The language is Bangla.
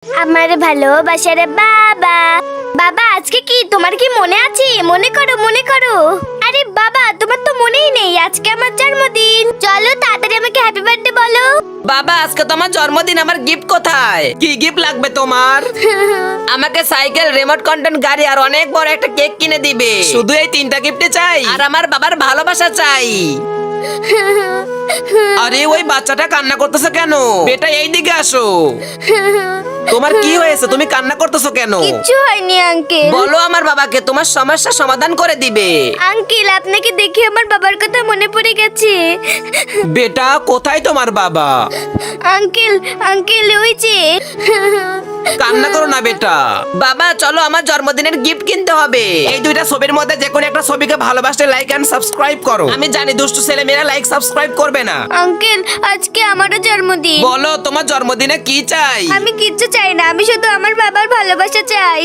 আমার ভালোবাসার বাবা। বাবা আজকে কি তোমার কি মনে আছে? মনে করো মনে করো। আরে বাবা তোমার তো মনেই নেই আজকে আমার জন্মদিন। চলো তাড়াতাড়ি আমাকে হ্যাপি বার্থডে বলো। বাবা আজকে তো আমার জন্মদিন, আমার গিফট কোথায়? কি গিফট লাগবে তোমার? আমাকে সাইকেল, রিমোট কন্ট্রোল গাড়ি আর অনেক বড় একটা কেক কিনে দিবে। শুধু এই তিনটা গিফট চাই আর আমার বাবার ভালোবাসা চাই। আরে ওই বাচ্চাটা কান্না করতেছে কেন? বেটা এইদিকে আসো। তোমার কি হয়েছে? তুমি কান্না করতেছো কেন? কিচ্ছু হয়নি আঙ্কেল। বলো আমার বাবাকে, তোমার সমস্যা সমাধান করে দিবে। আঙ্কেল আপনাকে দেখে আমার বাবার কথা মনে পড়ে গেছে। বেটা কোথায় তোমার বাবা? আঙ্কেল আঙ্কেল ওই যে। কান্না করো না বেটা। বাবা চলো আমার জন্মদিনের গিফট কিনতে হবে। এই দুইটা ছবির মধ্যে যে কোনো একটা ছবিকে ভালোবাসলে লাইক এন্ড সাবস্ক্রাইব করো। আমি জানি দুষ্টু ছেলে মেয়েরা লাইক সাবস্ক্রাইব করবে না। আঙ্কেল আজকে আমারও জন্মদিন। বলো তোমার জন্মদিনে কি চাই? আমি কিচ্ছু চাই না, আমি শুধু আমার বাবার ভালোবাসা চাই।